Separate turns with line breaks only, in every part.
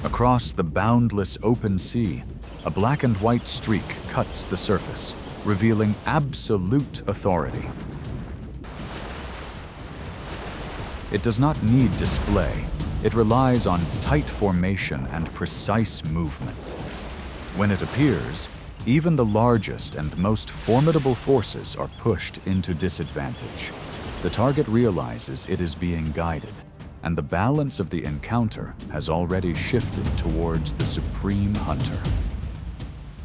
Across the boundless open sea, a black and white streak cuts the surface, revealing absolute authority. It does not need display. It relies on tight formation and precise movement. When it appears, even the largest and most formidable forces are pushed into disadvantage. The target realizes it is being guided, and the balance of the encounter has already shifted towards the supreme hunter.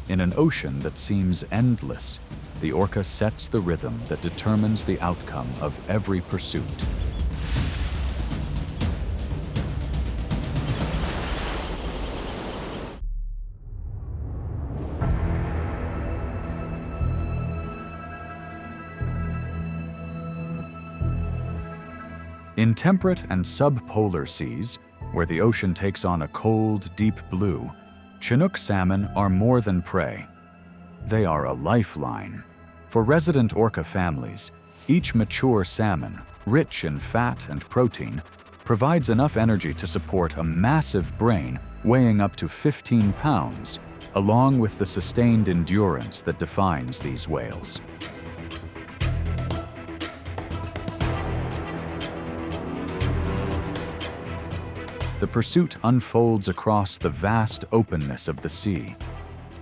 In an ocean that seems endless, the orca sets the rhythm that determines the outcome of every pursuit. In temperate and subpolar seas, where the ocean takes on a cold, deep blue, Chinook salmon are more than prey. They are a lifeline. For resident orca families, each mature salmon, rich in fat and protein, provides enough energy to support a massive brain weighing up to 15 pounds, along with the sustained endurance that defines these whales. The pursuit unfolds across the vast openness of the sea.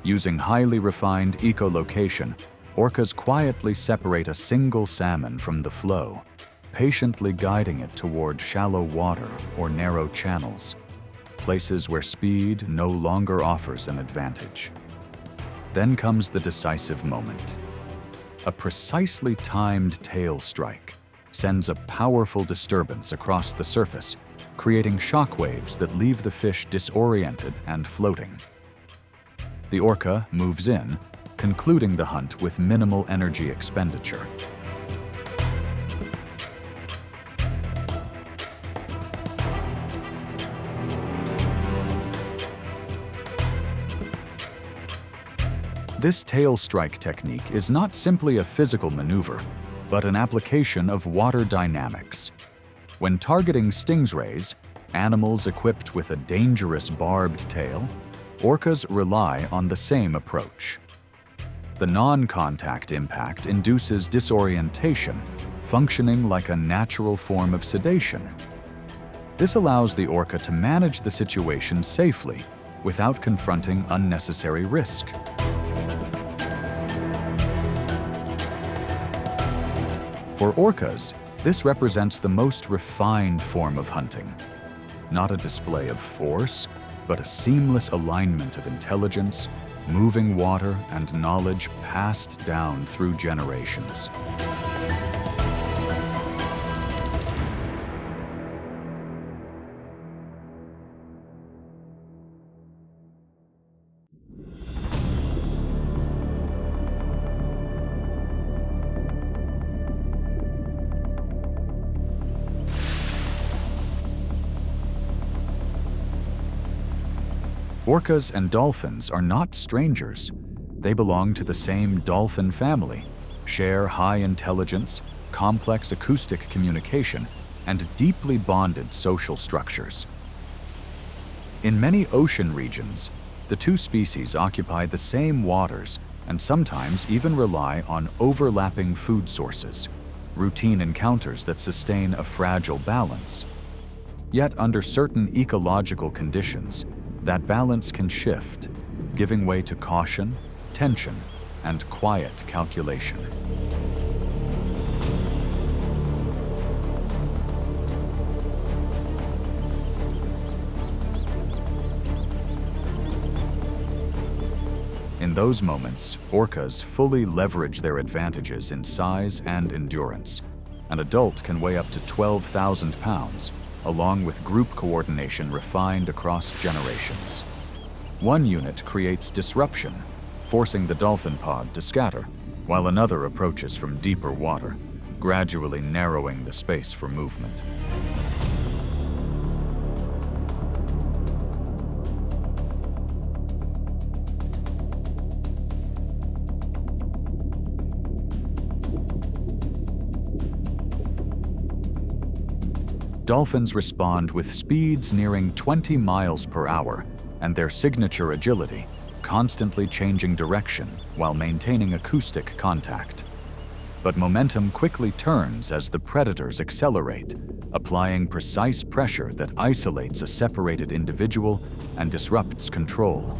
Using highly refined echolocation, orcas quietly separate a single salmon from the flow, patiently guiding it toward shallow water or narrow channels, places where speed no longer offers an advantage. Then comes the decisive moment. A precisely timed tail strike sends a powerful disturbance across the surface, creating shockwaves that leave the fish disoriented and floating. The orca moves in, concluding the hunt with minimal energy expenditure. This tail strike technique is not simply a physical maneuver, but an application of water dynamics. When targeting stingrays, animals equipped with a dangerous barbed tail, orcas rely on the same approach. The non-contact impact induces disorientation, functioning like a natural form of sedation. This allows the orca to manage the situation safely without confronting unnecessary risk. For orcas, this represents the most refined form of hunting. Not a display of force, but a seamless alignment of intelligence, moving water, and knowledge passed down through generations. Orcas and dolphins are not strangers. They belong to the same dolphin family, share high intelligence, complex acoustic communication, and deeply bonded social structures. In many ocean regions, the two species occupy the same waters and sometimes even rely on overlapping food sources, routine encounters that sustain a fragile balance. Yet under certain ecological conditions, that balance can shift, giving way to caution, tension, and quiet calculation. In those moments, orcas fully leverage their advantages in size and endurance. An adult can weigh up to 12,000 pounds, along with group coordination refined across generations. One unit creates disruption, forcing the dolphin pod to scatter, while another approaches from deeper water, gradually narrowing the space for movement. dolphins respond with speeds nearing 20 miles per hour and their signature agility, constantly changing direction while maintaining acoustic contact. But momentum quickly turns as the predators accelerate, applying precise pressure that isolates a separated individual and disrupts control.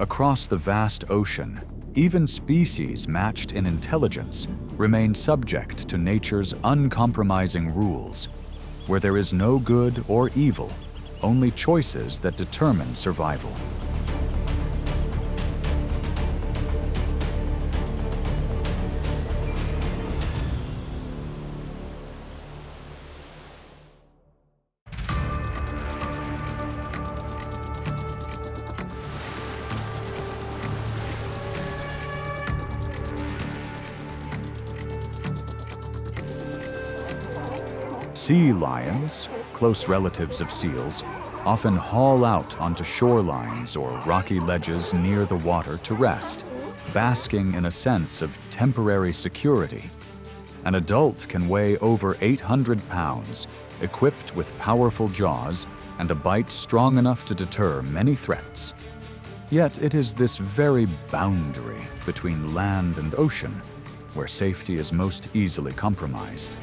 Across the vast ocean, even species matched in intelligence remain subject to nature's uncompromising rules, where there is no good or evil, only choices that determine survival. Sea lions, close relatives of seals, often haul out onto shorelines or rocky ledges near the water to rest, basking in a sense of temporary security. An adult can weigh over 800 pounds, equipped with powerful jaws and a bite strong enough to deter many threats. Yet it is this very boundary between land and ocean where safety is most easily compromised.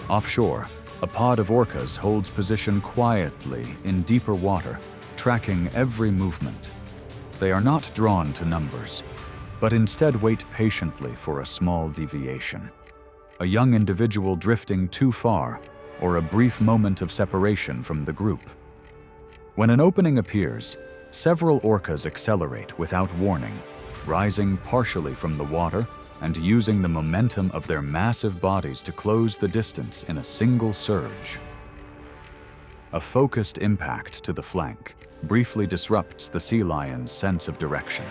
Offshore, a pod of orcas holds position quietly in deeper water, tracking every movement. They are not drawn to numbers, but instead wait patiently for a small deviation. A young individual drifting too far, or a brief moment of separation from the group. When an opening appears, several orcas accelerate without warning, rising partially from the water and using the momentum of their massive bodies to close the distance in a single surge. A focused impact to the flank briefly disrupts the sea lion's sense of direction.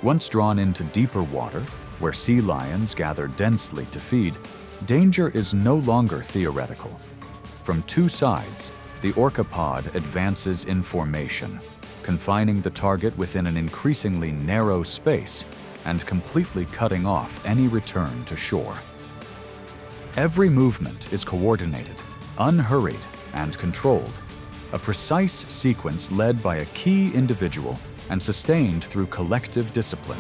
Once drawn into deeper water, where sea lions gather densely to feed, danger is no longer theoretical. From two sides, the orca pod advances in formation, confining the target within an increasingly narrow space and completely cutting off any return to shore. Every movement is coordinated, unhurried, and controlled, a precise sequence led by a key individual and sustained through collective discipline.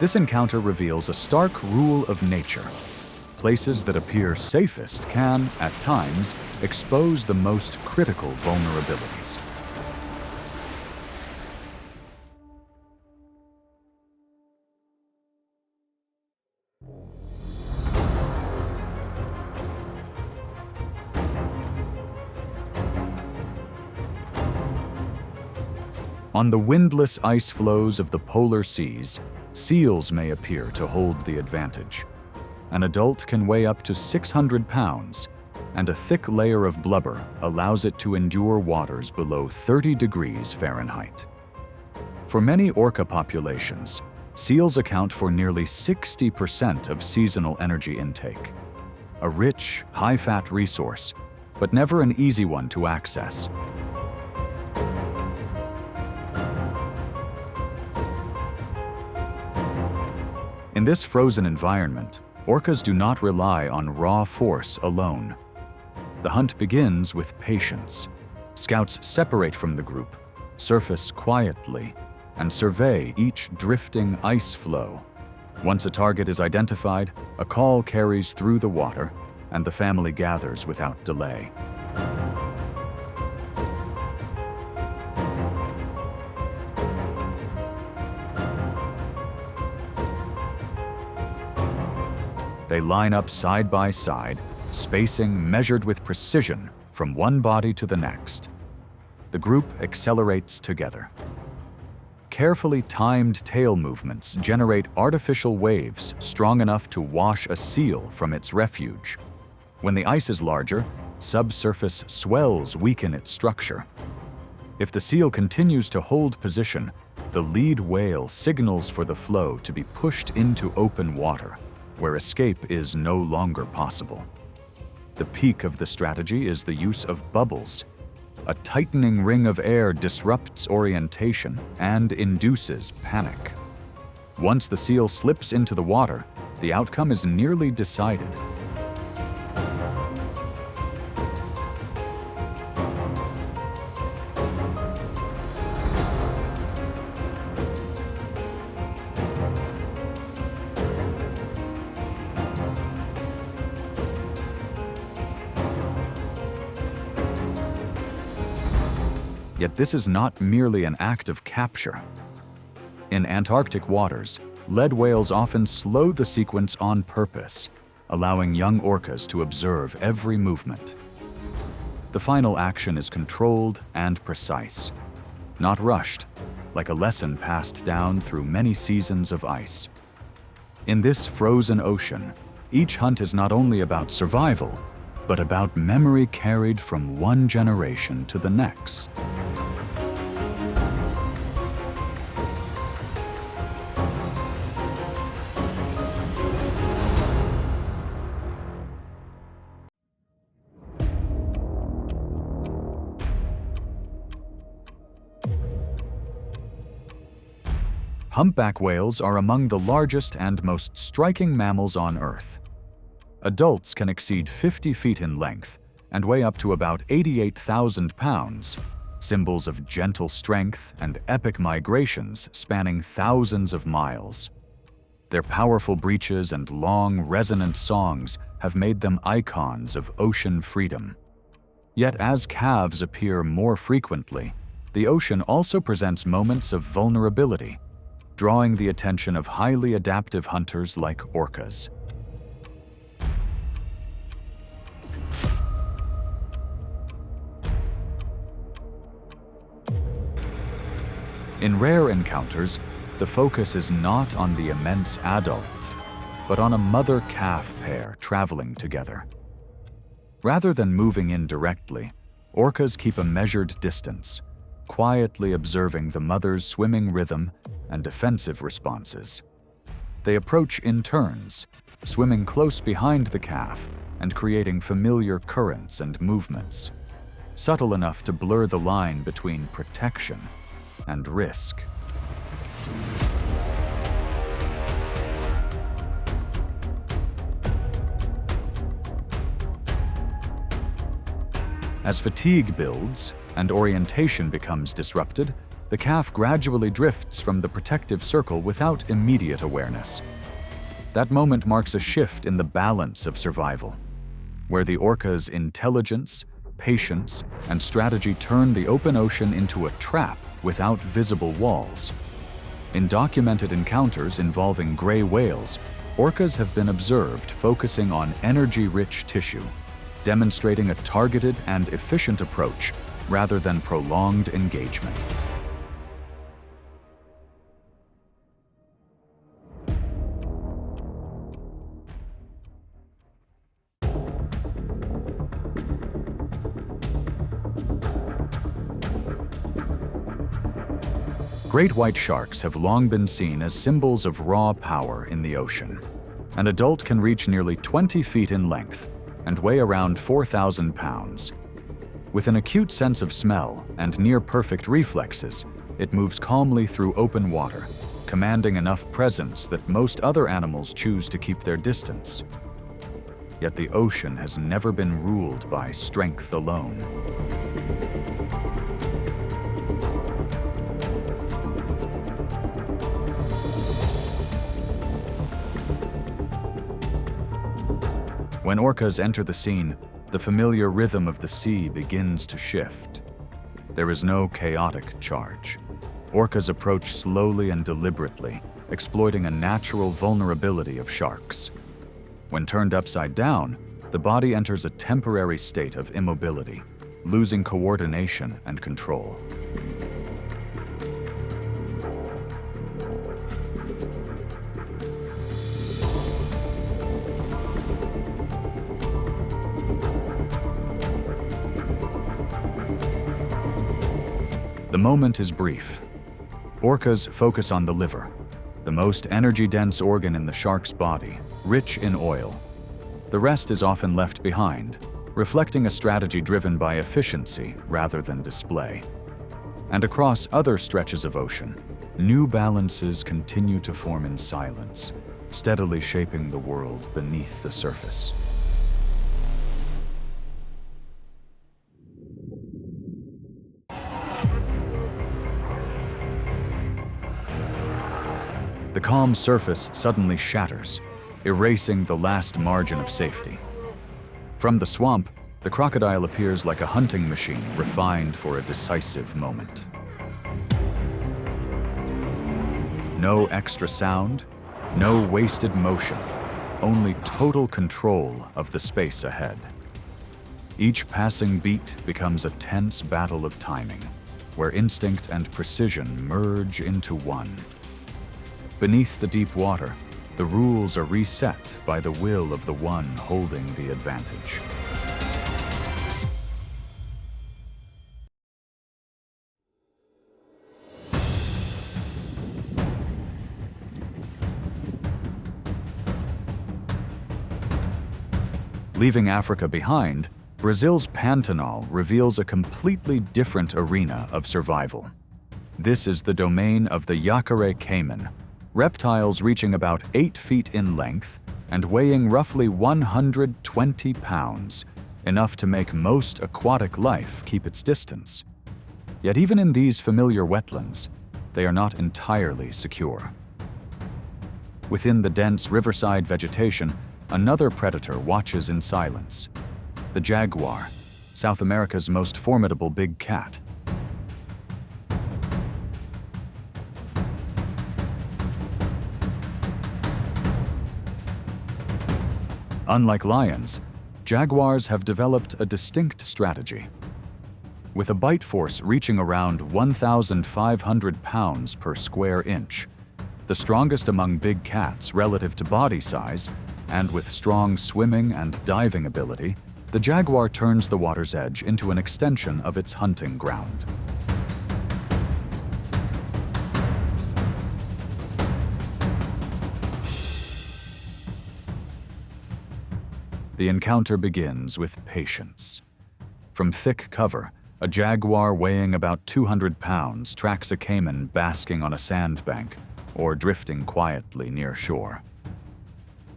This encounter reveals a stark rule of nature. Places that appear safest can, at times, expose the most critical vulnerabilities. On the windless ice floes of the polar seas, seals may appear to hold the advantage. An adult can weigh up to 600 pounds, and a thick layer of blubber allows it to endure waters below 30 degrees Fahrenheit. For many orca populations, seals account for nearly 60% of seasonal energy intake. A rich, high-fat resource, but never an easy one to access. In this frozen environment, orcas do not rely on raw force alone. The hunt begins with patience. Scouts separate from the group, surface quietly, and survey each drifting ice floe. Once a target is identified, a call carries through the water, and the family gathers without delay. They line up side by side, spacing measured with precision from one body to the next. The group accelerates together. Carefully timed tail movements generate artificial waves strong enough to wash a seal from its refuge. When the ice is larger, subsurface swells weaken its structure. If the seal continues to hold position, the lead whale signals for the flow to be pushed into open water, where escape is no longer possible. The peak of the strategy is the use of bubbles. A tightening ring of air disrupts orientation and induces panic. Once the seal slips into the water, the outcome is nearly decided. Yet this is not merely an act of capture. In Antarctic waters, lead whales often slow the sequence on purpose, allowing young orcas to observe every movement. The final action is controlled and precise, not rushed, like a lesson passed down through many seasons of ice. In this frozen ocean, each hunt is not only about survival, but about memory carried from one generation to the next. Humpback whales are among the largest and most striking mammals on Earth. Adults can exceed 50 feet in length and weigh up to about 88,000 pounds, symbols of gentle strength and epic migrations spanning thousands of miles. Their powerful breaches and long, resonant songs have made them icons of ocean freedom. Yet as calves appear more frequently, the ocean also presents moments of vulnerability, drawing the attention of highly adaptive hunters like orcas. In rare encounters, the focus is not on the immense adult, but on a mother-calf pair traveling together. Rather than moving in directly, orcas keep a measured distance, quietly observing the mother's swimming rhythm and defensive responses. They approach in turns, swimming close behind the calf and creating familiar currents and movements, subtle enough to blur the line between protection and risk. As fatigue builds and orientation becomes disrupted, the calf gradually drifts from the protective circle without immediate awareness. That moment marks a shift in the balance of survival, where the orca's intelligence, patience, and strategy turn the open ocean into a trap without visible walls. In documented encounters involving gray whales, orcas have been observed focusing on energy-rich tissue, demonstrating a targeted and efficient approach rather than prolonged engagement. Great white sharks have long been seen as symbols of raw power in the ocean. An adult can reach nearly 20 feet in length and weigh around 4,000 pounds. With an acute sense of smell and near-perfect reflexes, it moves calmly through open water, commanding enough presence that most other animals choose to keep their distance. Yet the ocean has never been ruled by strength alone. When orcas enter the scene, the familiar rhythm of the sea begins to shift. There is no chaotic charge. Orcas approach slowly and deliberately, exploiting a natural vulnerability of sharks. When turned upside down, the body enters a temporary state of immobility, losing coordination and control. moment is brief. Orcas focus on the liver, the most energy-dense organ in the shark's body, rich in oil. The rest is often left behind, reflecting a strategy driven by efficiency rather than display. And across other stretches of ocean, new balances continue to form in silence, steadily shaping the world beneath the surface. The calm surface suddenly shatters, erasing the last margin of safety. From the swamp, the crocodile appears like a hunting machine refined for a decisive moment. No extra sound, no wasted motion, only total control of the space ahead. Each passing beat becomes a tense battle of timing, where instinct and precision merge into one. Beneath the deep water, the rules are reset by the will of the one holding the advantage. Leaving Africa behind, Brazil's Pantanal reveals a completely different arena of survival. This is the domain of the Yacaré caiman, reptiles reaching about 8 feet in length and weighing roughly 120 pounds, enough to make most aquatic life keep its distance. Yet even in these familiar wetlands, they are not entirely secure. Within the dense riverside vegetation, another predator watches in silence. The jaguar, South America's most formidable big cat. Unlike lions, jaguars have developed a distinct strategy. With a bite force reaching around 1,500 pounds per square inch, the strongest among big cats relative to body size, and with strong swimming and diving ability, the jaguar turns the water's edge into an extension of its hunting ground. The encounter begins with patience. From thick cover, a jaguar weighing about 200 pounds tracks a caiman basking on a sandbank or drifting quietly near shore.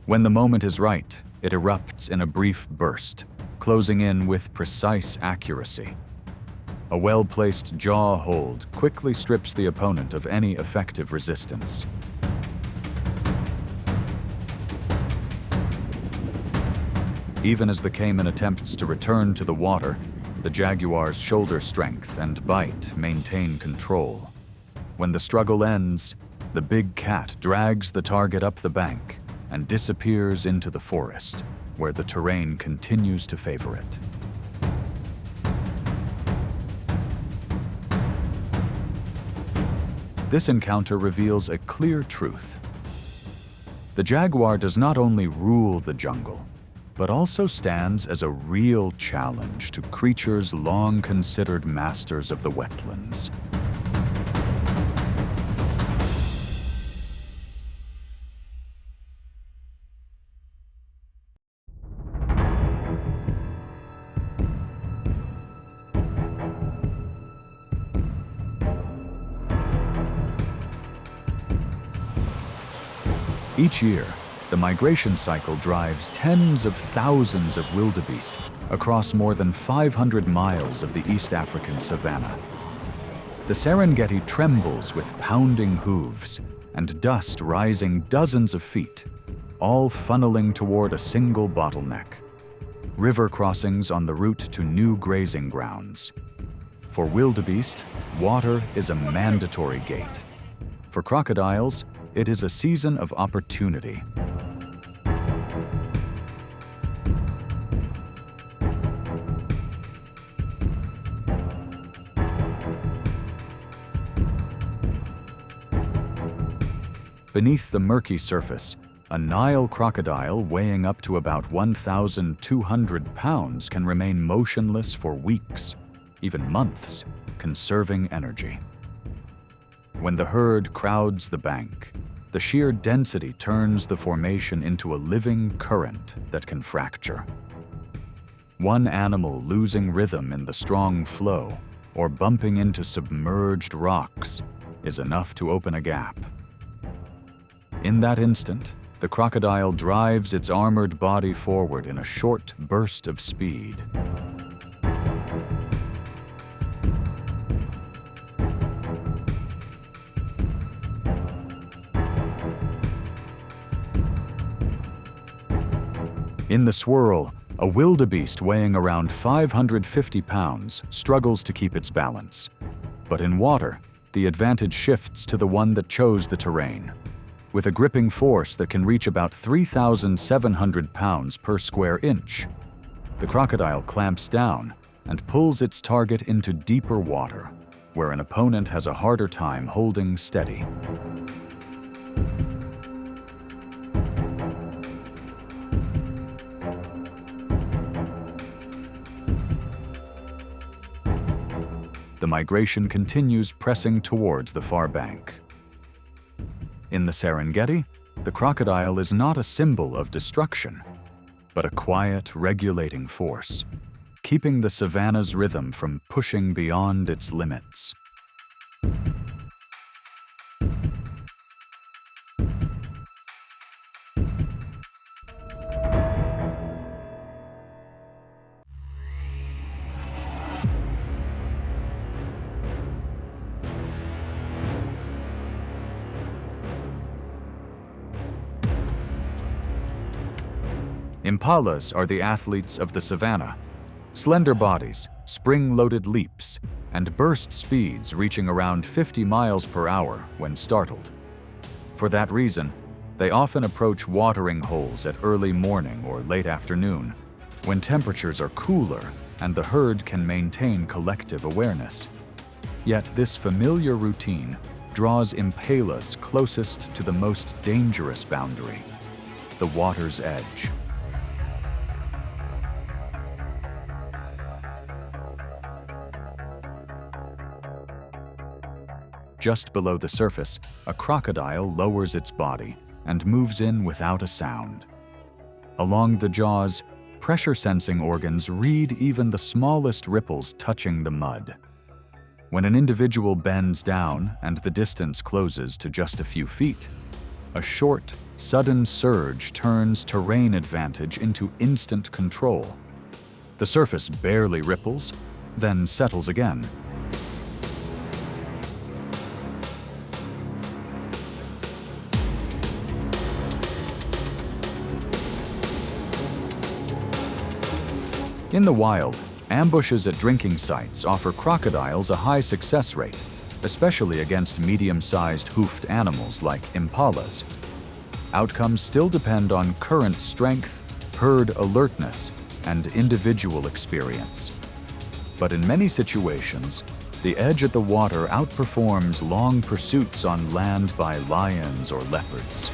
When the moment is right, it erupts in a brief burst, closing in with precise accuracy. A well-placed jaw hold quickly strips the opponent of any effective resistance. Even as the caiman attempts to return to the water, the jaguar's shoulder strength and bite maintain control. When the struggle ends, the big cat drags the target up the bank and disappears into the forest, where the terrain continues to favor it. This encounter reveals a clear truth. The jaguar does not only rule the jungle, but also stands as a real challenge to creatures long considered masters of the wetlands. Each year, the migration cycle drives tens of thousands of wildebeest across more than 500 miles of the East African savanna. The Serengeti trembles with pounding hooves and dust rising dozens of feet, all funneling toward a single bottleneck: river crossings on the route to new grazing grounds. For wildebeest, water is a mandatory gate. For crocodiles, it is a season of opportunity. Beneath the murky surface, a Nile crocodile weighing up to about 1,200 pounds can remain motionless for weeks, even months, conserving energy. When the herd crowds the bank, the sheer density turns the formation into a living current that can fracture. One animal losing rhythm in the strong flow or bumping into submerged rocks is enough to open a gap. In that instant, the crocodile drives its armored body forward in a short burst of speed. In the swirl, a wildebeest weighing around 550 pounds struggles to keep its balance. But in water, the advantage shifts to the one that chose the terrain. With a gripping force that can reach about 3,700 pounds per square inch, the crocodile clamps down and pulls its target into deeper water, where an opponent has a harder time holding steady. The migration continues, pressing towards the far bank. In the Serengeti, the crocodile is not a symbol of destruction, but a quiet, regulating force, keeping the savanna's rhythm from pushing beyond its limits. Impalas are the athletes of the savanna. Slender bodies, spring-loaded leaps, and burst speeds reaching around 50 miles per hour when startled. For that reason, they often approach watering holes at early morning or late afternoon, when temperatures are cooler and the herd can maintain collective awareness. Yet this familiar routine draws impalas closest to the most dangerous boundary, the water's edge. Just below the surface, a crocodile lowers its body and moves in without a sound. Along the jaws, pressure-sensing organs read even the smallest ripples touching the mud. When an individual bends down and the distance closes to just a few feet, a short, sudden surge turns terrain advantage into instant control. The surface barely ripples, then settles again. In the wild, ambushes at drinking sites offer crocodiles a high success rate, especially against medium-sized hoofed animals like impalas. Outcomes still depend on current strength, herd alertness, and individual experience. But in many situations, the edge at the water outperforms long pursuits on land by lions or leopards.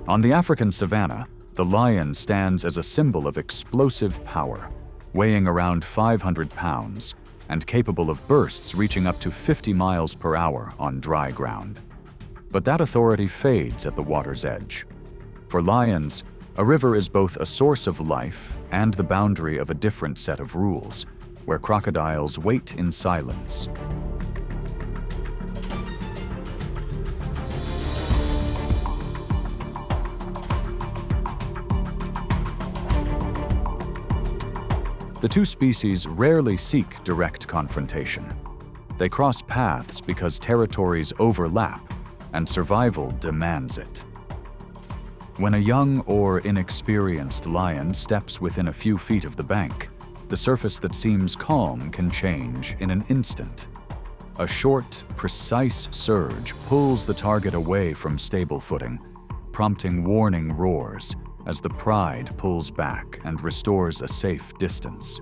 On the African savanna, the lion stands as a symbol of explosive power, weighing around 500 pounds and capable of bursts reaching up to 50 miles per hour on dry ground. But that authority fades at the water's edge. For lions, a river is both a source of life and the boundary of a different set of rules, where crocodiles wait in silence. The two species rarely seek direct confrontation. They cross paths because territories overlap and survival demands it. When a young or inexperienced lion steps within a few feet of the bank, the surface that seems calm can change in an instant. A short, precise surge pulls the target away from stable footing, prompting warning roars as the pride pulls back and restores a safe distance.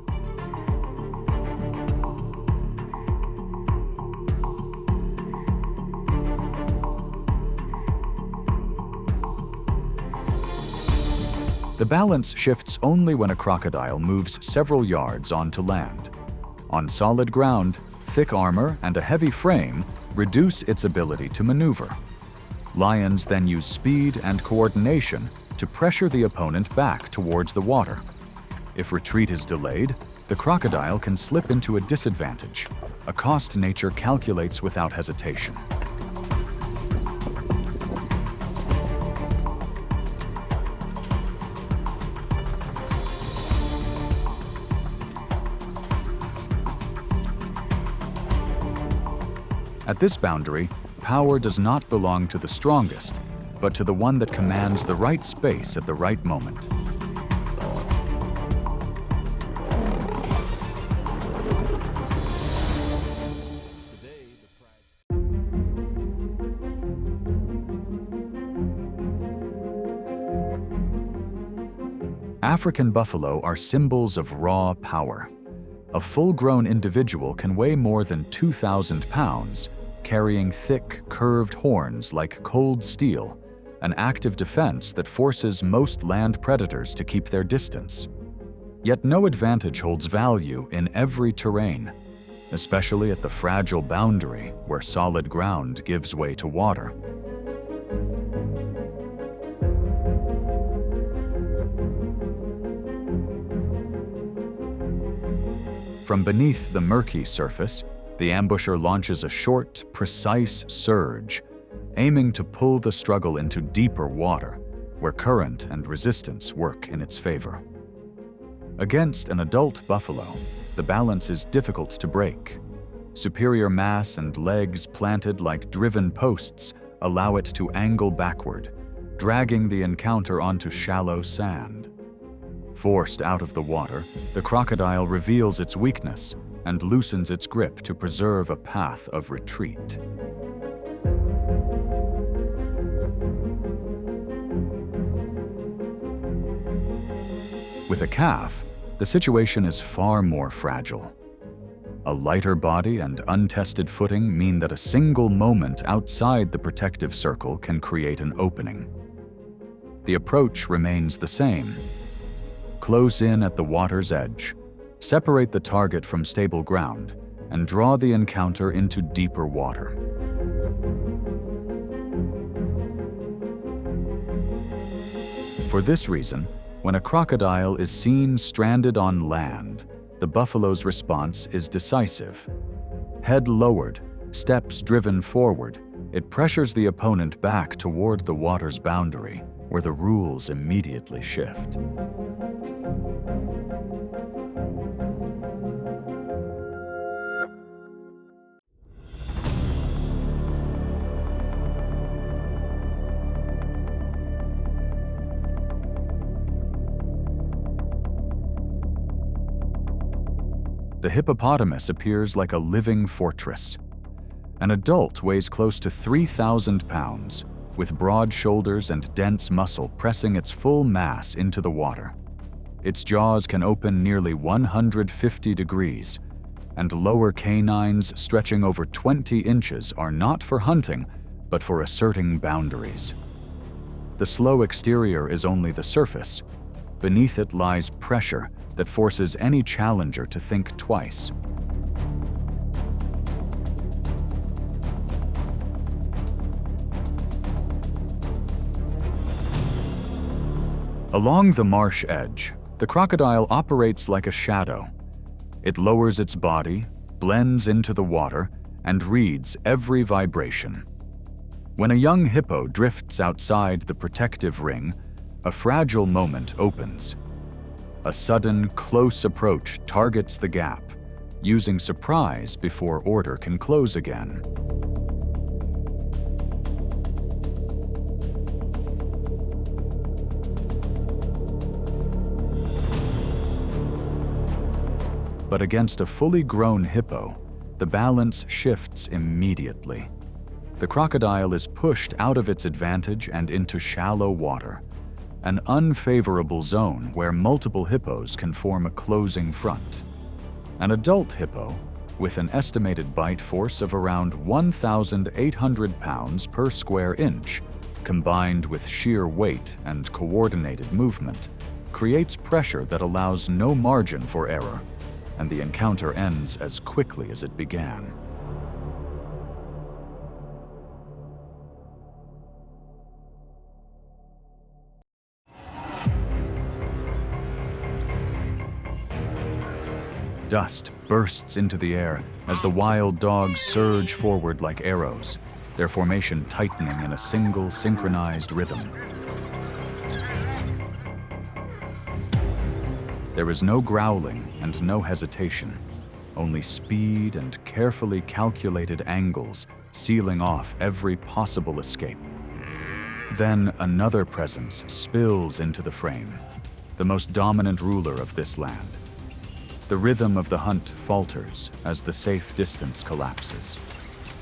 The balance shifts only when a crocodile moves several yards onto land. On solid ground, thick armor and a heavy frame reduce its ability to maneuver. Lions then use speed and coordination to pressure the opponent back towards the water. If retreat is delayed, the crocodile can slip into a disadvantage, a cost nature calculates without hesitation. At this boundary, power does not belong to the strongest, but to the one that commands the right space at the right moment. African buffalo are symbols of raw power. A full-grown individual can weigh more than 2,000 pounds, carrying thick, curved horns like cold steel, an active defense that forces most land predators to keep their distance. Yet no advantage holds value in every terrain, especially at the fragile boundary where solid ground gives way to water. From beneath the murky surface, the ambusher launches a short, precise surge, aiming to pull the struggle into deeper water, where current and resistance work in its favor. Against an adult buffalo, the balance is difficult to break. Superior mass and legs planted like driven posts allow it to angle backward, dragging the encounter onto shallow sand. Forced out of the water, the crocodile reveals its weakness and loosens its grip to preserve a path of retreat. With a calf, the situation is far more fragile. A lighter body and untested footing mean that a single moment outside the protective circle can create an opening. The approach remains the same. Close in at the water's edge, separate the target from stable ground, and draw the encounter into deeper water. For this reason, when a crocodile is seen stranded on land, the buffalo's response is decisive. Head lowered, steps driven forward, it pressures the opponent back toward the water's boundary, where the rules immediately shift. The hippopotamus appears like a living fortress. An adult weighs close to 3,000 pounds, with broad shoulders and dense muscle pressing its full mass into the water. Its jaws can open nearly 150 degrees, and lower canines stretching over 20 inches are not for hunting, but for asserting boundaries. The slow exterior is only the surface. Beneath it lies pressure that forces any challenger to think twice. Along the marsh edge, the crocodile operates like a shadow. It lowers its body, blends into the water, and reads every vibration. When a young hippo drifts outside the protective ring, a fragile moment opens. A sudden, close approach targets the gap, using surprise before order can close again. But against a fully grown hippo, the balance shifts immediately. The crocodile is pushed out of its advantage and into shallow water, an unfavorable zone where multiple hippos can form a closing front. An adult hippo, with an estimated bite force of around 1,800 pounds per square inch, combined with sheer weight and coordinated movement, creates pressure that allows no margin for error, and the encounter ends as quickly as it began. Dust bursts into the air as the wild dogs surge forward like arrows, their formation tightening in a single synchronized rhythm. There is no growling and no hesitation, only speed and carefully calculated angles sealing off every possible escape. Then another presence spills into the frame, the most dominant ruler of this land. The rhythm of the hunt falters as the safe distance collapses.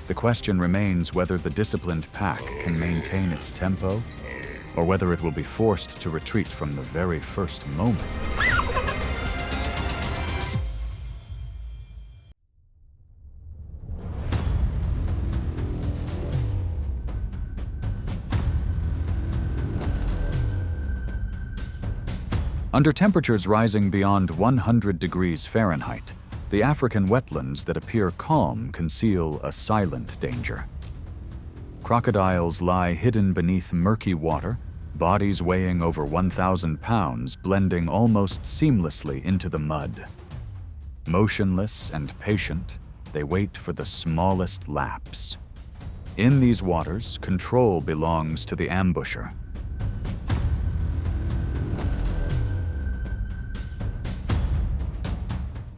The question remains whether the disciplined pack can maintain its tempo, or whether it will be forced to retreat from the very first moment. Under temperatures rising beyond 100 degrees Fahrenheit, the African wetlands that appear calm conceal a silent danger. Crocodiles lie hidden beneath murky water, bodies weighing over 1,000 pounds blending almost seamlessly into the mud. Motionless and patient, they wait for the smallest lapse. In these waters, control belongs to the ambusher.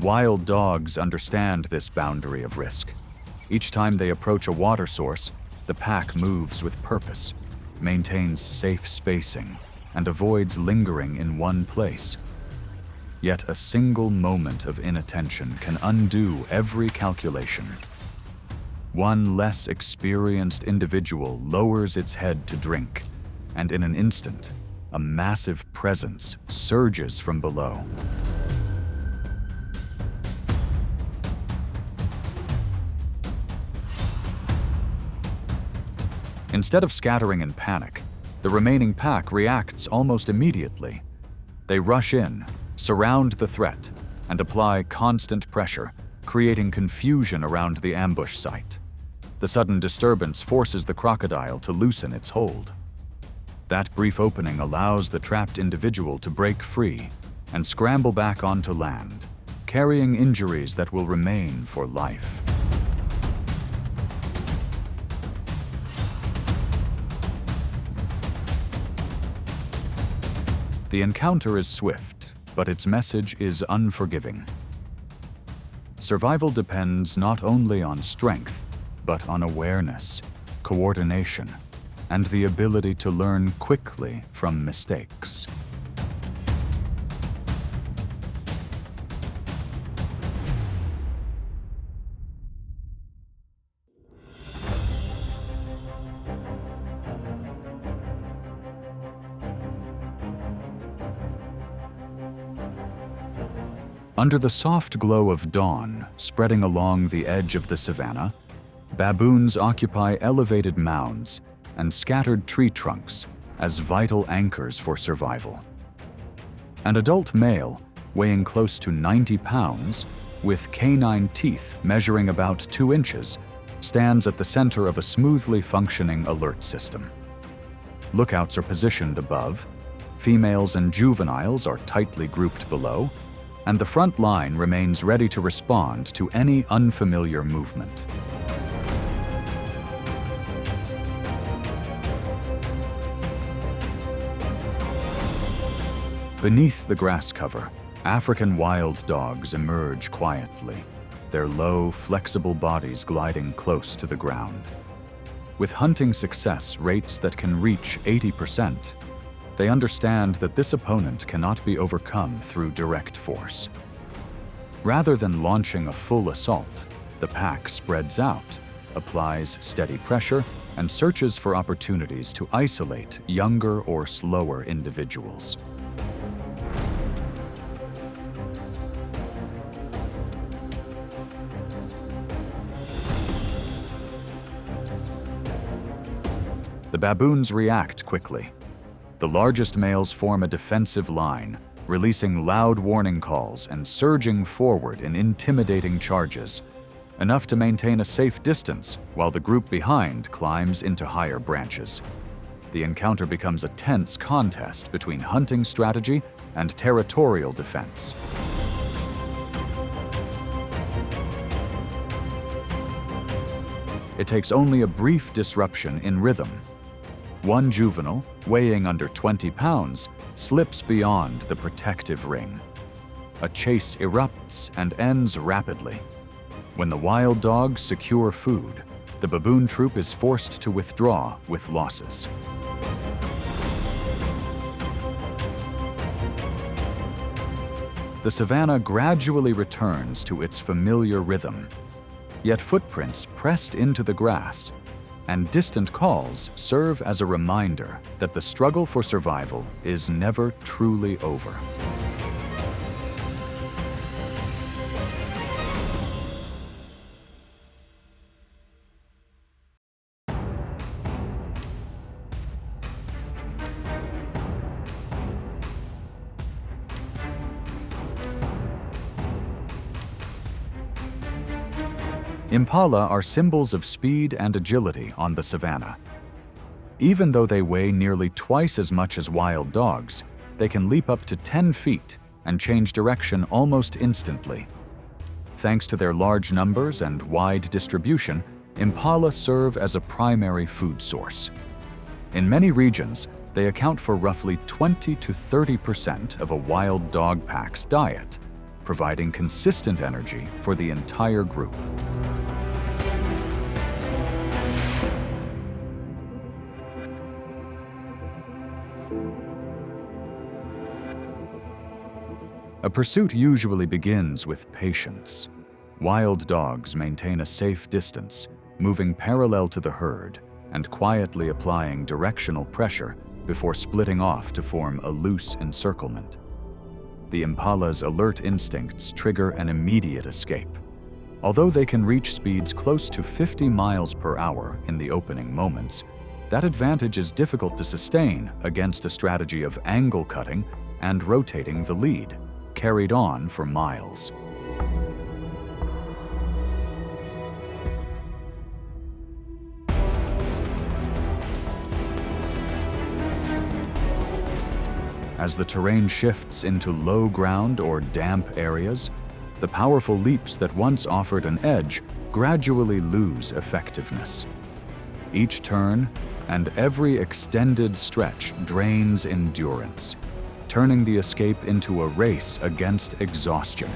Wild dogs understand this boundary of risk. Each time they approach a water source, the pack moves with purpose, maintains safe spacing, and avoids lingering in one place. Yet a single moment of inattention can undo every calculation. One less experienced individual lowers its head to drink, and in an instant, a massive presence surges from below. Instead of scattering in panic, the remaining pack reacts almost immediately. They rush in, surround the threat, and apply constant pressure, creating confusion around the ambush site. The sudden disturbance forces the crocodile to loosen its hold. That brief opening allows the trapped individual to break free and scramble back onto land, carrying injuries that will remain for life. The encounter is swift, but its message is unforgiving. Survival depends not only on strength, but on awareness, coordination, and the ability to learn quickly from mistakes. Under the soft glow of dawn spreading along the edge of the savanna, baboons occupy elevated mounds and scattered tree trunks as vital anchors for survival. An adult male, weighing close to 90 pounds, with canine teeth measuring about 2 inches, stands at the center of a smoothly functioning alert system. Lookouts are positioned above, females and juveniles are tightly grouped below, and the front line remains ready to respond to any unfamiliar movement. Beneath the grass cover, African wild dogs emerge quietly, their low, flexible bodies gliding close to the ground. With hunting success rates that can reach 80%, they understand that this opponent cannot be overcome through direct force. Rather than launching a full assault, the pack spreads out, applies steady pressure, and searches for opportunities to isolate younger or slower individuals. The baboons react quickly. The largest males form a defensive line, releasing loud warning calls and surging forward in intimidating charges, enough to maintain a safe distance while the group behind climbs into higher branches. The encounter becomes a tense contest between hunting strategy and territorial defense. It takes only a brief disruption in rhythm. One juvenile, weighing under 20 pounds, slips beyond the protective ring. A chase erupts and ends rapidly. When the wild dogs secure food, the baboon troop is forced to withdraw with losses. The savanna gradually returns to its familiar rhythm, yet footprints pressed into the grass and distant calls serve as a reminder that the struggle for survival is never truly over. Impala are symbols of speed and agility on the savanna. Even though they weigh nearly twice as much as wild dogs, they can leap up to 10 feet and change direction almost instantly. Thanks to their large numbers and wide distribution, impala serve as a primary food source. In many regions, they account for roughly 20 to 30% of a wild dog pack's diet, providing consistent energy for the entire group. A pursuit usually begins with patience. Wild dogs maintain a safe distance, moving parallel to the herd and quietly applying directional pressure before splitting off to form a loose encirclement. The impala's alert instincts trigger an immediate escape. Although they can reach speeds close to 50 miles per hour in the opening moments, that advantage is difficult to sustain against a strategy of angle cutting and rotating the lead, carried on for miles. As the terrain shifts into low ground or damp areas, the powerful leaps that once offered an edge gradually lose effectiveness. Each turn and every extended stretch drains endurance, turning the escape into a race against exhaustion.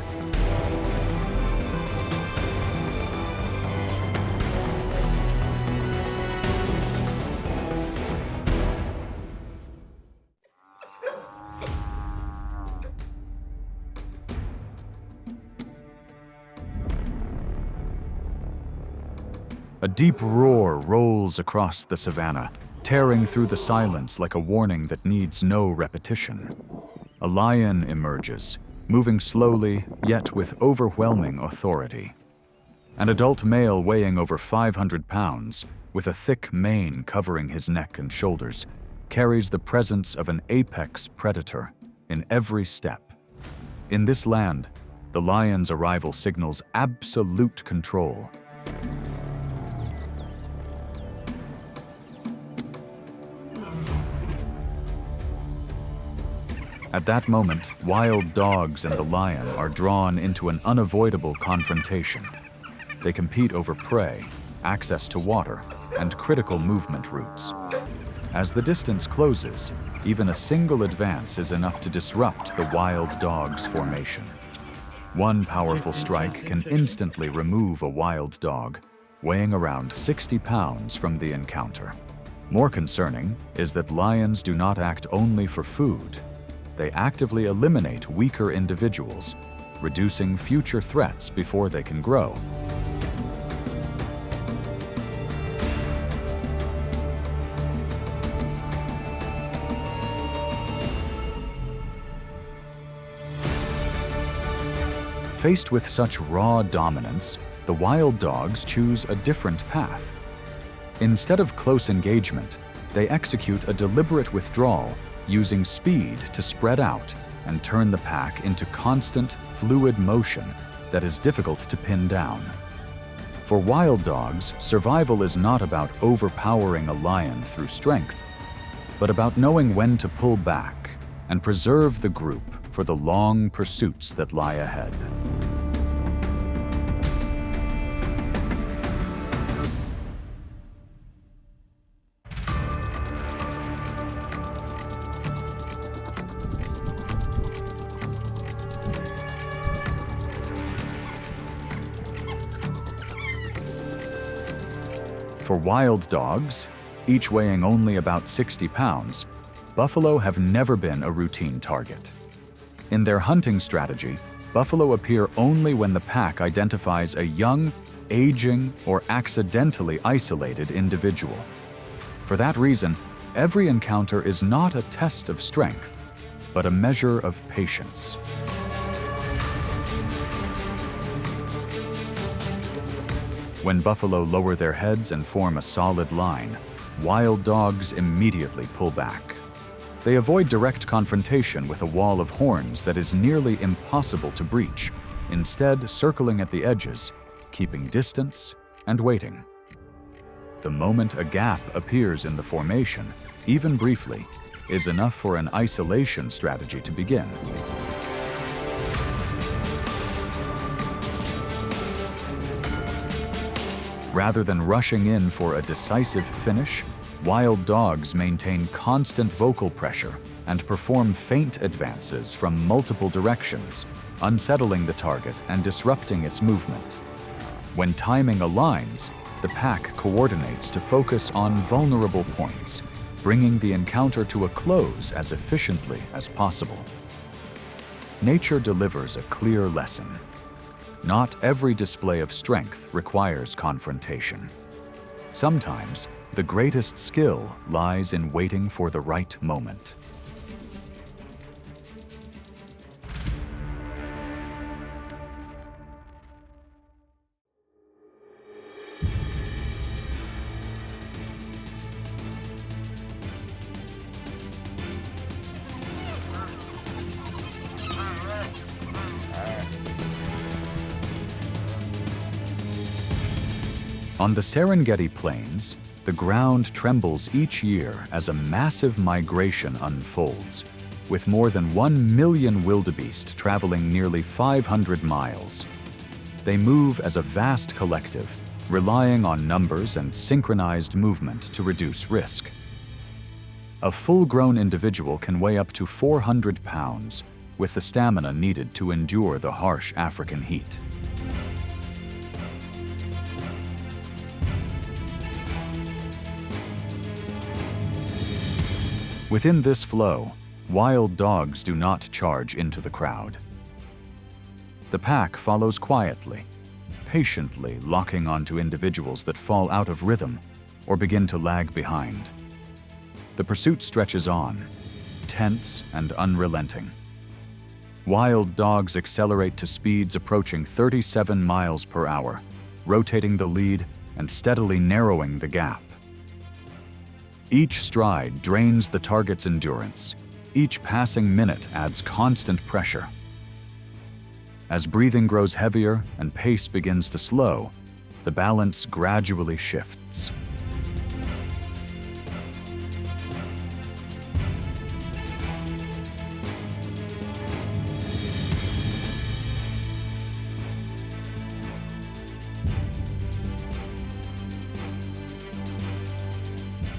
A deep roar rolls across the savanna, tearing through the silence like a warning that needs no repetition. A lion emerges, moving slowly yet with overwhelming authority. An adult male weighing over 500 pounds, with a thick mane covering his neck and shoulders, carries the presence of an apex predator in every step. In this land, the lion's arrival signals absolute control. At that moment, wild dogs and the lion are drawn into an unavoidable confrontation. They compete over prey, access to water, and critical movement routes. As the distance closes, even a single advance is enough to disrupt the wild dog's formation. One powerful strike can instantly remove a wild dog, weighing around 60 pounds from the encounter. More concerning is that lions do not act only for food. They actively eliminate weaker individuals, reducing future threats before they can grow. Faced with such raw dominance, the wild dogs choose a different path. Instead of close engagement, they execute a deliberate withdrawal using speed to spread out and turn the pack into constant, fluid motion that is difficult to pin down. For wild dogs, survival is not about overpowering a lion through strength, but about knowing when to pull back and preserve the group for the long pursuits that lie ahead. For wild dogs, each weighing only about 60 pounds, buffalo have never been a routine target. In their hunting strategy, buffalo appear only when the pack identifies a young, aging, or accidentally isolated individual. For that reason, every encounter is not a test of strength, but a measure of patience. When buffalo lower their heads and form a solid line, wild dogs immediately pull back. They avoid direct confrontation with a wall of horns that is nearly impossible to breach, instead circling at the edges, keeping distance and waiting. The moment a gap appears in the formation, even briefly, is enough for an isolation strategy to begin. Rather than rushing in for a decisive finish, wild dogs maintain constant vocal pressure and perform feint advances from multiple directions, unsettling the target and disrupting its movement. When timing aligns, the pack coordinates to focus on vulnerable points, bringing the encounter to a close as efficiently as possible. Nature delivers a clear lesson. Not every display of strength requires confrontation. Sometimes, the greatest skill lies in waiting for the right moment. On the Serengeti Plains, the ground trembles each year as a massive migration unfolds, with more than 1 million wildebeest traveling nearly 500 miles. They move as a vast collective, relying on numbers and synchronized movement to reduce risk. A full-grown individual can weigh up to 400 pounds, with the stamina needed to endure the harsh African heat. Within this flow, wild dogs do not charge into the crowd. The pack follows quietly, patiently locking onto individuals that fall out of rhythm or begin to lag behind. The pursuit stretches on, tense and unrelenting. Wild dogs accelerate to speeds approaching 37 miles per hour, rotating the lead and steadily narrowing the gap. Each stride drains the target's endurance. Each passing minute adds constant pressure. As breathing grows heavier and pace begins to slow, the balance gradually shifts.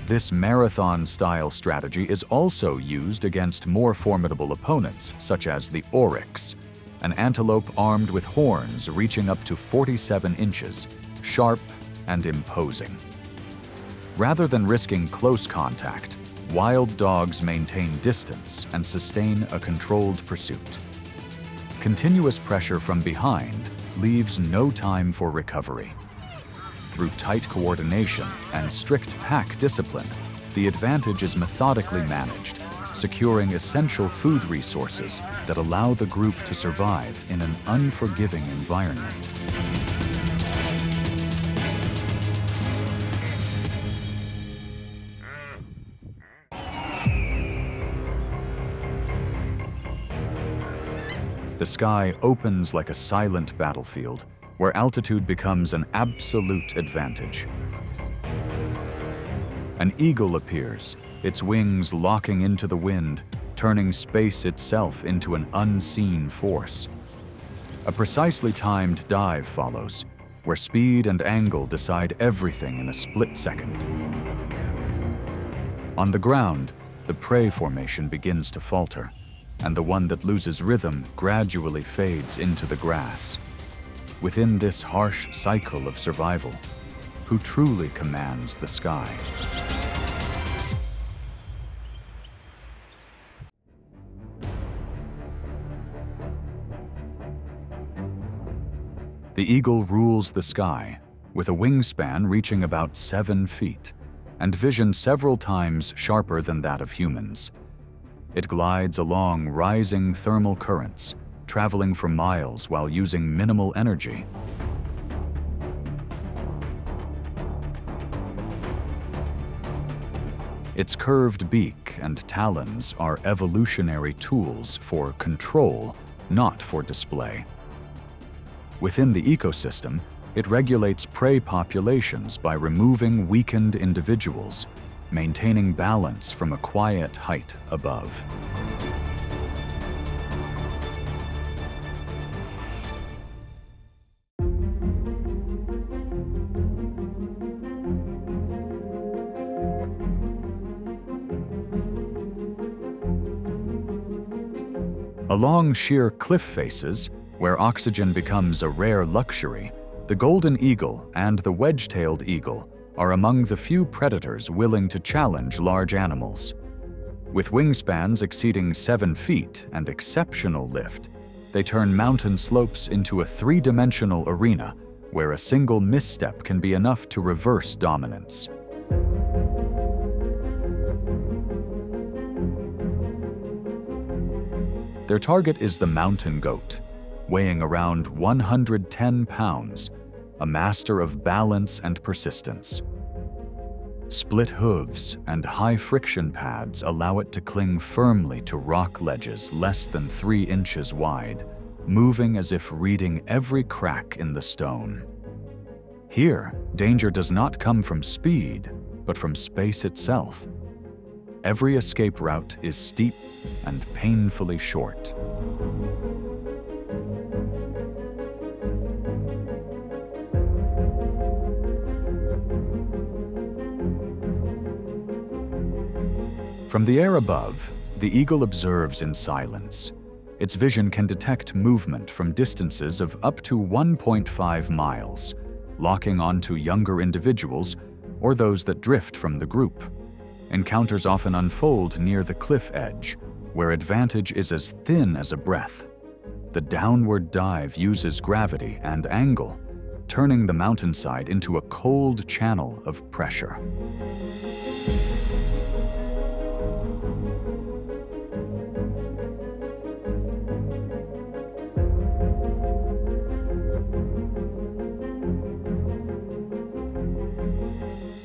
This marathon-style strategy is also used against more formidable opponents, such as the oryx, an antelope armed with horns reaching up to 47 inches, sharp and imposing. Rather than risking close contact, wild dogs maintain distance and sustain a controlled pursuit. Continuous pressure from behind leaves no time for recovery. Through tight coordination and strict pack discipline, the advantage is methodically managed, securing essential food resources that allow the group to survive in an unforgiving environment. The sky opens like a silent battlefield, where altitude becomes an absolute advantage. An eagle appears, its wings locking into the wind, turning space itself into an unseen force. A precisely timed dive follows, where speed and angle decide everything in a split second. On the ground, the prey formation begins to falter, and the one that loses rhythm gradually fades into the grass. Within this harsh cycle of survival, who truly commands the sky? The eagle rules the sky, with a wingspan reaching about 7 feet, and vision several times sharper than that of humans. It glides along rising thermal currents, traveling for miles while using minimal energy. Its curved beak and talons are evolutionary tools for control, not for display. Within the ecosystem, it regulates prey populations by removing weakened individuals, maintaining balance from a quiet height above. Along sheer cliff faces, where oxygen becomes a rare luxury, the golden eagle and the wedge-tailed eagle are among the few predators willing to challenge large animals. With wingspans exceeding 7 feet and exceptional lift, they turn mountain slopes into a three-dimensional arena where a single misstep can be enough to reverse dominance. Their target is the mountain goat, weighing around 110 pounds, a master of balance and persistence. Split hooves and high friction pads allow it to cling firmly to rock ledges less than 3 inches wide, moving as if reading every crack in the stone. Here, danger does not come from speed, but from space itself. Every escape route is steep and painfully short. From the air above, the eagle observes in silence. Its vision can detect movement from distances of up to 1.5 miles, locking onto younger individuals or those that drift from the group. Encounters often unfold near the cliff edge, where advantage is as thin as a breath. The downward dive uses gravity and angle, turning the mountainside into a cold channel of pressure.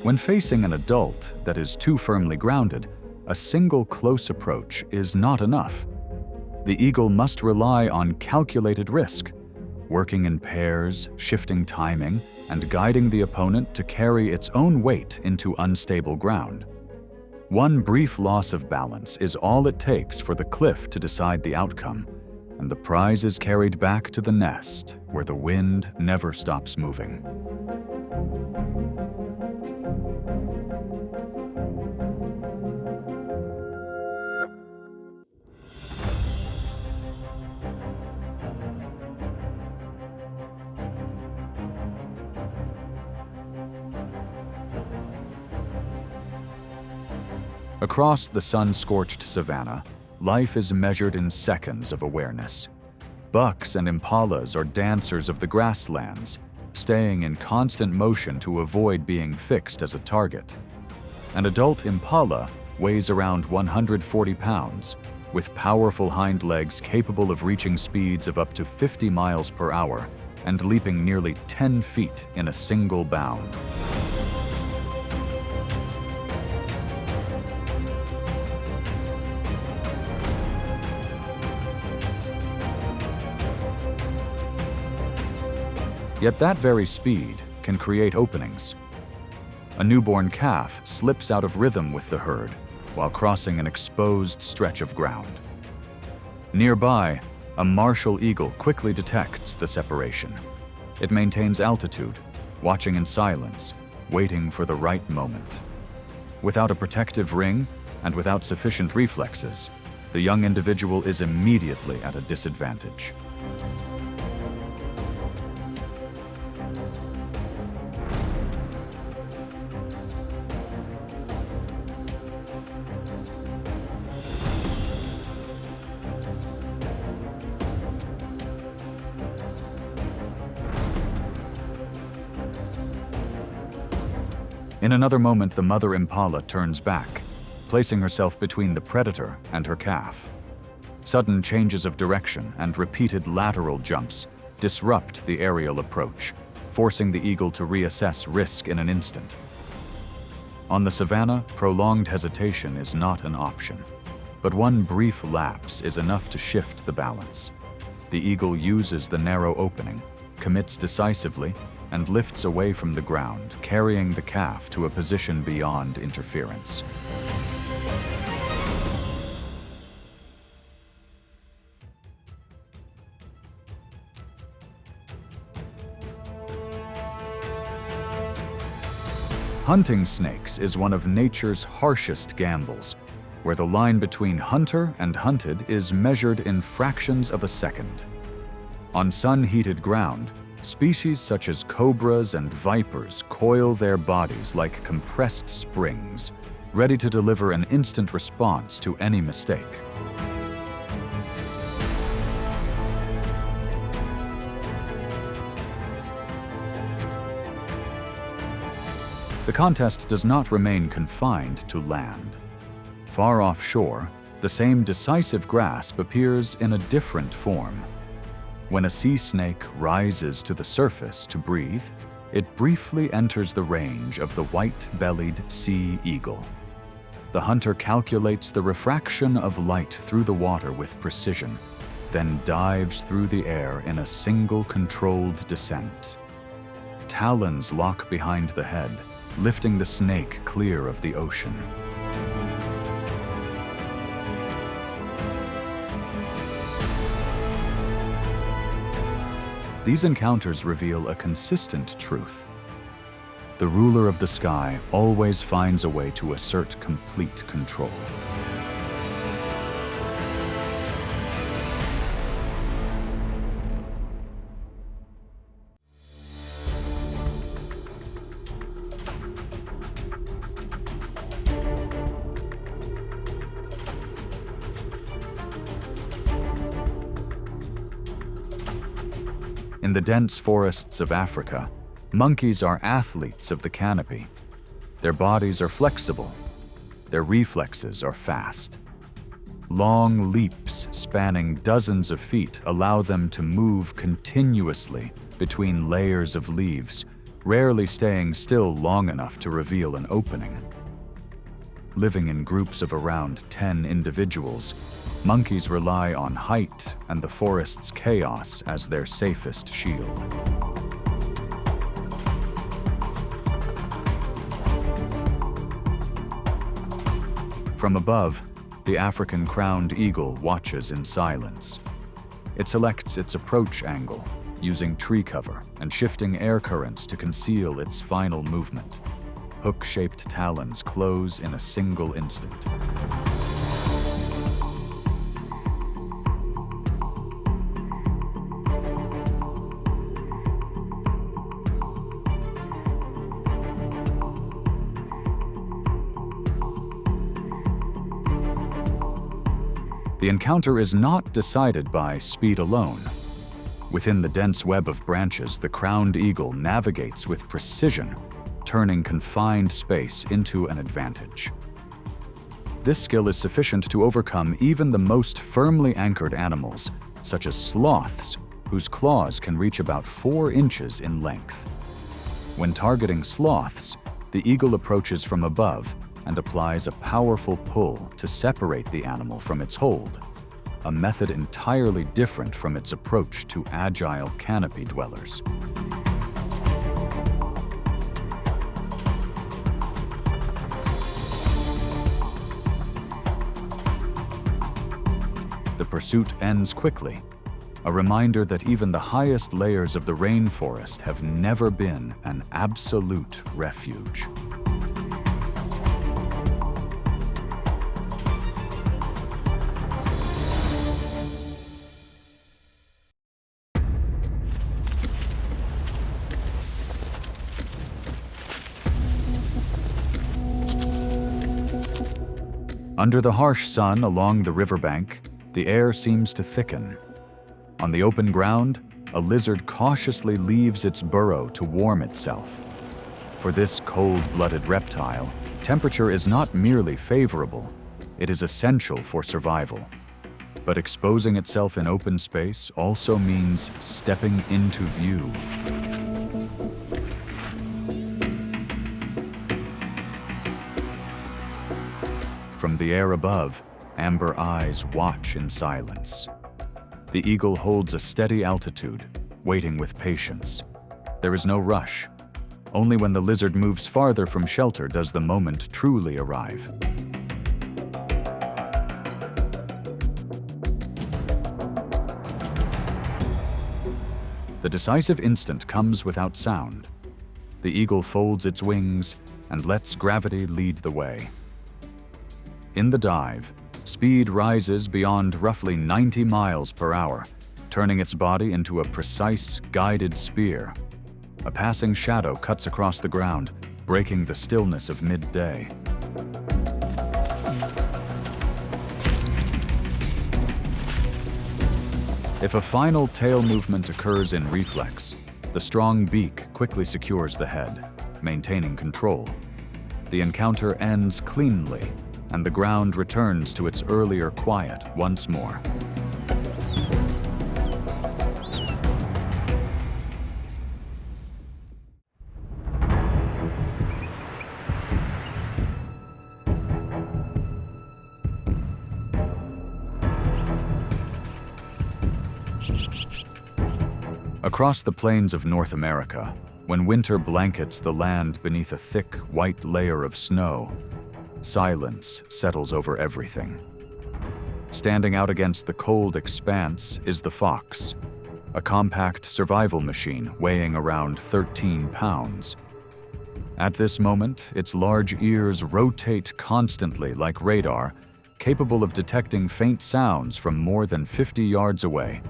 When facing an adult that is too firmly grounded, a single close approach is not enough. The eagle must rely on calculated risk, working in pairs, shifting timing, and guiding the opponent to carry its own weight into unstable ground. One brief loss of balance is all it takes for the cliff to decide the outcome, and the prize is carried back to the nest, where the wind never stops moving. Across the sun-scorched savanna, life is measured in seconds of awareness. Bucks and impalas are dancers of the grasslands, staying in constant motion to avoid being fixed as a target. An adult impala weighs around 140 pounds, with powerful hind legs capable of reaching speeds of up to 50 miles per hour and leaping nearly 10 feet in a single bound. Yet that very speed can create openings. A newborn calf slips out of rhythm with the herd while crossing an exposed stretch of ground. Nearby, a martial eagle quickly detects the separation. It maintains altitude, watching in silence, waiting for the right moment. Without a protective ring and without sufficient reflexes, the young individual is immediately at a disadvantage. In another moment, the mother impala turns back, placing herself between the predator and her calf. Sudden changes of direction and repeated lateral jumps disrupt the aerial approach, forcing the eagle to reassess risk in an instant. On the savanna, prolonged hesitation is not an option, but one brief lapse is enough to shift the balance. The eagle uses the narrow opening, commits decisively, and lifts away from the ground, carrying the calf to a position beyond interference. Hunting snakes is one of nature's harshest gambles, where the line between hunter and hunted is measured in fractions of a second. On sun-heated ground, species such as cobras and vipers coil their bodies like compressed springs, ready to deliver an instant response to any mistake. The contest does not remain confined to land. Far offshore, the same decisive grasp appears in a different form. When a sea snake rises to the surface to breathe, it briefly enters the range of the white-bellied sea eagle. The hunter calculates the refraction of light through the water with precision, then dives through the air in a single controlled descent. Talons lock behind the head, lifting the snake clear of the ocean. These encounters reveal a consistent truth. The ruler of the sky always finds a way to assert complete control. In the dense forests of Africa, monkeys are athletes of the canopy. Their bodies are flexible. Their reflexes are fast. Long leaps spanning dozens of feet allow them to move continuously between layers of leaves, rarely staying still long enough to reveal an opening. Living in groups of around 10 individuals, monkeys rely on height and the forest's chaos as their safest shield. From above, the African crowned eagle watches in silence. It selects its approach angle, using tree cover and shifting air currents to conceal its final movement. Hook-shaped talons close in a single instant. The encounter is not decided by speed alone. Within the dense web of branches, the crowned eagle navigates with precision, turning confined space into an advantage. This skill is sufficient to overcome even the most firmly anchored animals, such as sloths, whose claws can reach about 4 inches in length. When targeting sloths, the eagle approaches from above and applies a powerful pull to separate the animal from its hold, a method entirely different from its approach to agile canopy dwellers. pursuit ends quickly, a reminder that even the highest layers of the rainforest have never been an absolute refuge. Under the harsh sun along the riverbank, the air seems to thicken. On the open ground, a lizard cautiously leaves its burrow to warm itself. For this cold-blooded reptile, temperature is not merely favorable, it is essential for survival. But exposing itself in open space also means stepping into view. From the air above, amber eyes watch in silence. The eagle holds a steady altitude, waiting with patience. There is no rush. Only when the lizard moves farther from shelter does the moment truly arrive. The decisive instant comes without sound. The eagle folds its wings and lets gravity lead the way. In the dive, speed rises beyond roughly 90 miles per hour, turning its body into a precise, guided spear. A passing shadow cuts across the ground, breaking the stillness of midday. If a final tail movement occurs in reflex, the strong beak quickly secures the head, maintaining control. The encounter ends cleanly, and the ground returns to its earlier quiet once more. Across the plains of North America, when winter blankets the land beneath a thick, white layer of snow, silence settles over everything. Standing out against the cold expanse is the fox, a compact survival machine weighing around 13 pounds. At this moment, its large ears rotate constantly like radar, capable of detecting faint sounds from more than 50 yards away,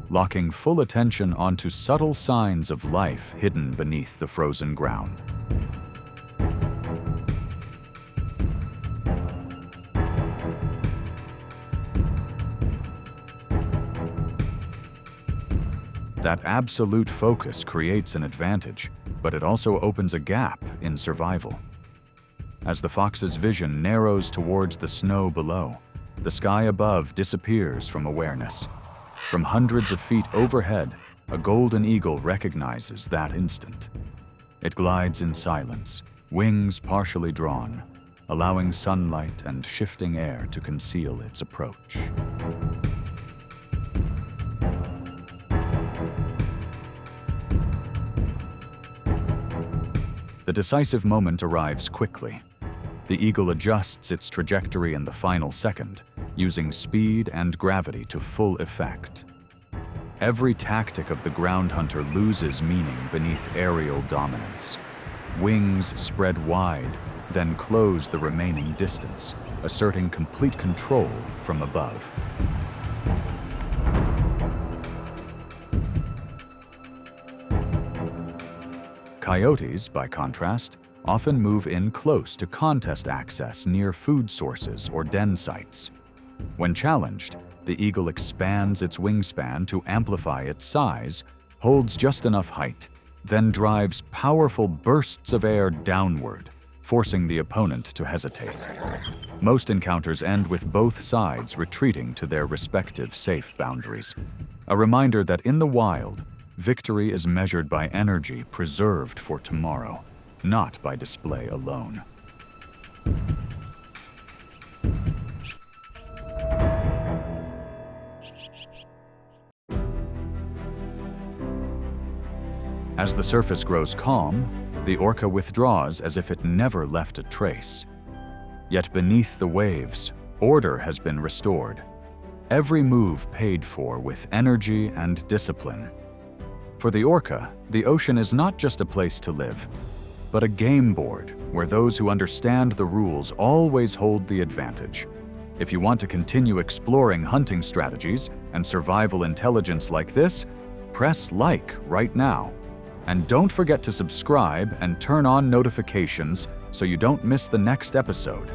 locking full attention onto subtle signs of life hidden beneath the frozen ground. That absolute focus creates an advantage, but it also opens a gap in survival. As the fox's vision narrows towards the snow below, the sky above disappears from awareness. From hundreds of feet overhead, a golden eagle recognizes that instant. It glides in silence, wings partially drawn, allowing sunlight and shifting air to conceal its approach. The decisive moment arrives quickly. The eagle adjusts its trajectory in the final second, using speed and gravity to full effect. Every tactic of the ground hunter loses meaning beneath aerial dominance. Wings spread wide, then close the remaining distance, asserting complete control from above. Coyotes, by contrast, often move in close to contest access near food sources or den sites. When challenged, the eagle expands its wingspan to amplify its size, holds just enough height, then drives powerful bursts of air downward, forcing the opponent to hesitate. Most encounters end with both sides retreating to their respective safe boundaries, a reminder that in the wild, victory is measured by energy preserved for tomorrow, not by display alone. As the surface grows calm, the orca withdraws as if it never left a trace. Yet beneath the waves, order has been restored. every move paid for with energy and discipline. For the orca, the ocean is not just a place to live, but a game board where those who understand the rules always hold the advantage. If you want to continue exploring hunting strategies and survival intelligence like this, press like right now. And don't forget to subscribe and turn on notifications so you don't miss the next episode.